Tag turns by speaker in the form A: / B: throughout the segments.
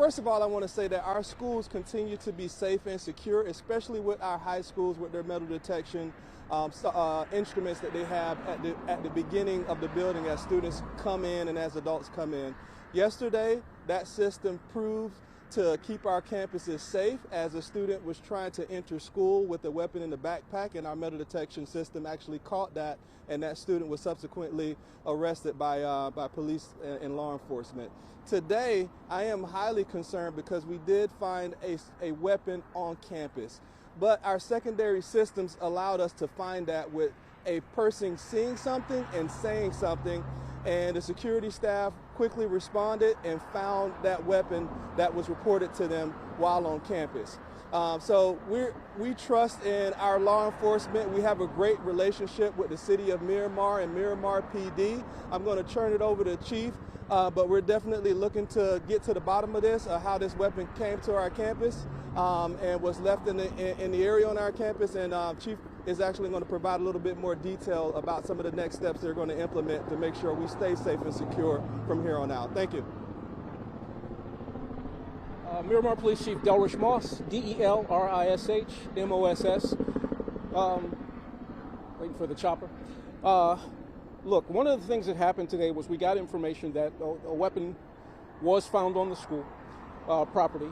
A: First of all, I want to say that our schools continue to be safe and secure, especially with our high schools with their metal detection instruments that they have at the beginning of the building as students come in and as adults come in. Yesterday, that system proved to keep our campuses safe as a student was trying to enter school with a weapon in the backpack, and our metal detection system actually caught that, and that student was subsequently arrested by police and law enforcement. Today, I am highly concerned because we did find a weapon on campus, but our secondary systems allowed us to find that with a person seeing something and saying something, and the security staff quickly responded and found that weapon that was reported to them while on campus. So we trust in our law enforcement. We have a great relationship with the city of Miramar and Miramar PD. I'm going to turn it over to Chief, but we're definitely looking to get to the bottom of this, how this weapon came to our campus and was left in the area on our campus. And Chief is actually going to provide a little bit more detail about some of the next steps they're going to implement to make sure we stay safe and secure from here on out. Thank you.
B: Miramar Police Chief Delrish Moss, D-E-L-R-I-S-H, M-O-S-S. Waiting for the chopper. Look, one of the things that happened today was we got information that a weapon was found on the school property.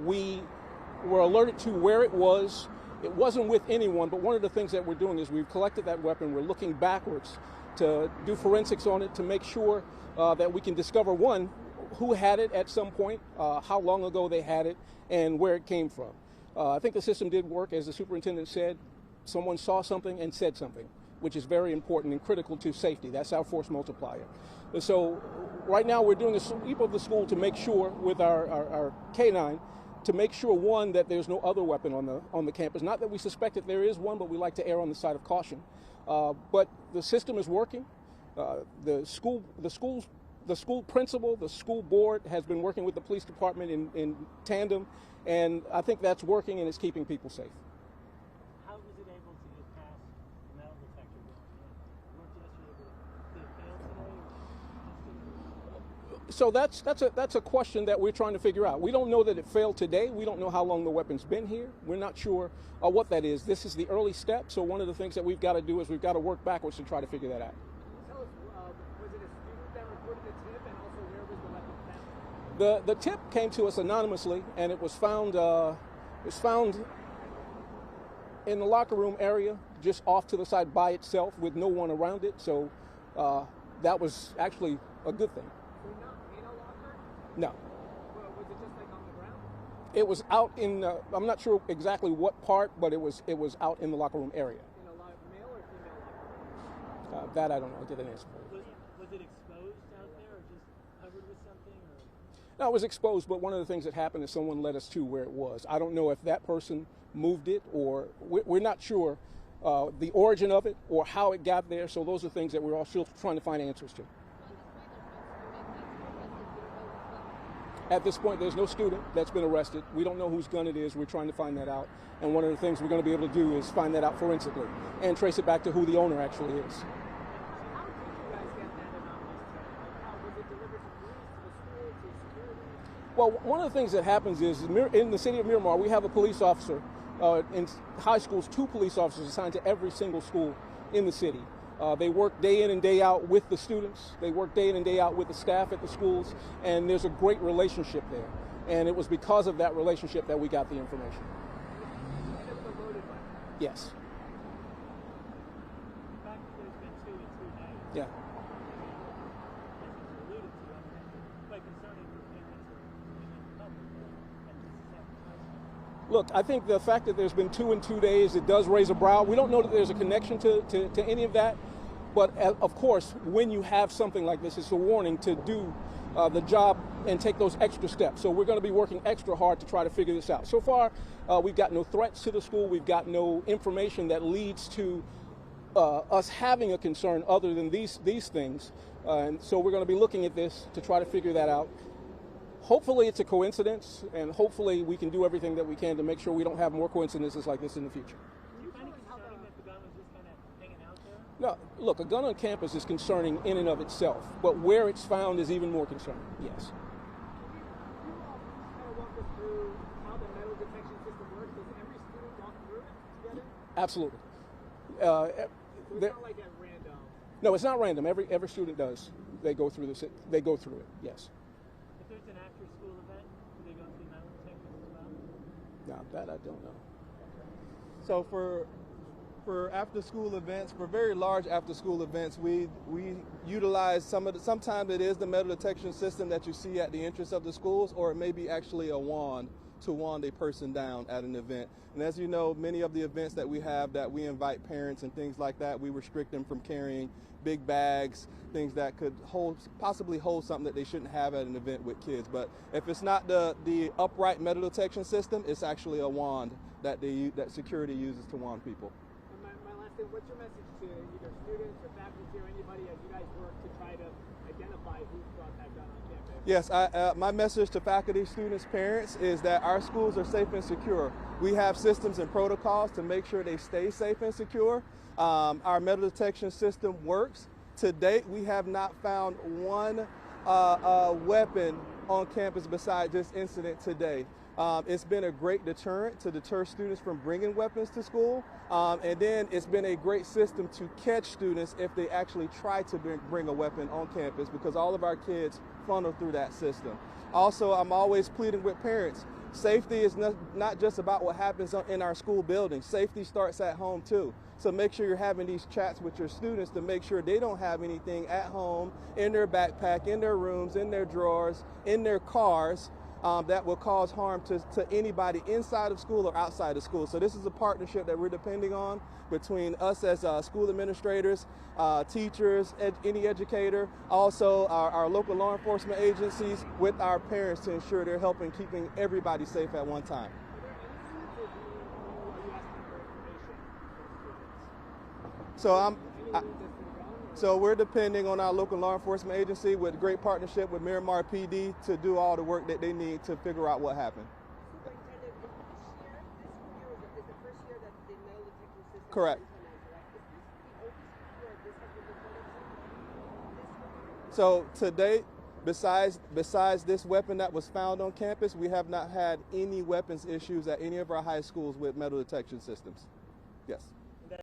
B: We were alerted to where it was. It wasn't with anyone, but one of the things that we're doing is we've collected that weapon. We're looking backwards to do forensics on it to make sure that we can discover, one, who had it at some point, how long ago they had it, and where it came from. I think the system did work. As the superintendent said, someone saw something and said something, which is very important and critical to safety. That's our force multiplier. And so right now we're doing a sweep of the school to make sure with our K-9 to make sure, one, that there's no other weapon on the campus. Not that we suspect that there is one, but we like to err on the side of caution. But the system is working. The school principal, the school board has been working with the police department in tandem, and I think that's working and it's keeping people safe.
C: How was it able to get past the metal detector? Did it fail today?
B: So that's a question that we're trying to figure out. We don't know that it failed today. We don't know how long the weapon's been here. We're not sure what that is. This is the early step, so one of the things that we've got to do is we've got to work backwards to try to figure that out.
D: Tell us, was it a student that reported the tip, and also where was the weapon found?
B: The tip came to us anonymously, and it was found in the locker room area, just off to the side by itself with no one around it. So that was actually a good thing.
D: So not in a locker?
B: No.
D: Well, was it just like on the ground?
B: It was out in, I'm not sure exactly what part, but it was out in the locker room area.
D: In a male or female locker room?
B: That I don't know. I didn't answer for you.
C: Was it exposed out there, or just covered with something? Or?
B: No, it was exposed, but one of the things that happened is someone led us to where it was. I don't know if that person moved it, or we're not sure the origin of it or how it got there. So those are things that we're all still trying to find answers to. At this point, there's no student that's been arrested. We don't know whose gun it is. We're trying to find that out. And one of the things we're going to be able to do is find that out forensically and trace it back to who the owner actually is.
D: How did you guys get that anonymous tip? Like, how was it delivered to police, to the school, to security?
B: Well, one of the things that happens is in the city of Miramar, we have a police officer. In high schools, 2 police officers assigned to every single school in the city. They work day in and day out with the students. They work day in and day out with the staff at the schools, and there's a great relationship there. And it was because of that relationship that we got the information.
D: And it was a loaded weapon?
B: Yes.
C: The fact that there's been 2 in 2 days.
B: Yeah.
C: As you alluded to, I mean, it's quite concerning for parents and the public that this is happening.
B: Look, I think the fact that there's been 2 in 2 days, it does raise a brow. We don't know that there's a connection to any of that. But of course, when you have something like this, it's a warning to do the job and take those extra steps. So we're going to be working extra hard to try to figure this out. So far, we've got no threats to the school. We've got no information that leads to us having a concern other than these things. And so we're going to be looking at this to try to figure that out. Hopefully it's a coincidence, and hopefully we can do everything that we can to make sure we don't have more coincidences like this in the future.
C: Do you find it concerning that the gun was just kind of hanging out there?
B: No, look, a gun on campus is concerning in and of itself, but where it's found is even more concerning, yes.
D: You us through how the metal detection system works? Does every student walk through it together?
B: Absolutely.
D: So it's not like at random.
B: No, it's not random. Every student does. They go through this. They go through it. Yes.
C: If there's an after-school event, do they go through metal detectors as well?
B: Now that I don't know.
A: So for after-school events, for very large after-school events, we utilize sometimes it is the metal detection system that you see at the entrance of the schools, or it may be actually a wand to wand a person down at an event. And as you know, many of the events that we have that we invite parents and things like that, we restrict them from carrying big bags, things that could possibly hold something that they shouldn't have at an event with kids. But if it's not the upright metal detection system, it's actually a wand that security uses to wand people.
D: And my last thing, what's your message to either students or faculty or anybody as you guys work to try to identify who brought that gun on campus?
A: Yes, my message to faculty, students, parents is that our schools are safe and secure. We have systems and protocols to make sure they stay safe and secure. Our metal detection system works. To date, we have not found one weapon on campus besides this incident today. It's been a great deterrent to deter students from bringing weapons to school, and then it's been a great system to catch students if they actually try to bring a weapon on campus, because all of our kids funnel through that system. Also, I'm always pleading with parents. Safety is not just about what happens in our school building. Safety starts at home too. So make sure you're having these chats with your students to make sure they don't have anything at home, in their backpack, in their rooms, in their drawers, in their cars, that will cause harm to anybody inside of school or outside of school. So this is a partnership that we're depending on between us as school administrators, teachers, any educator, also our local law enforcement agencies, with our parents to ensure they're helping keeping everybody safe at one time. So we're depending on our local law enforcement agency with great partnership with Miramar PD to do all the work that they need to figure out what happened.
E: Superintendent, this year is the first year that the metal detector system
A: Correct.
E: is implemented, right? Is this the oldest year this has been deployed?
A: So to date, besides this weapon that was found on campus, we have not had any weapons issues at any of our high schools with metal detection systems. Yes.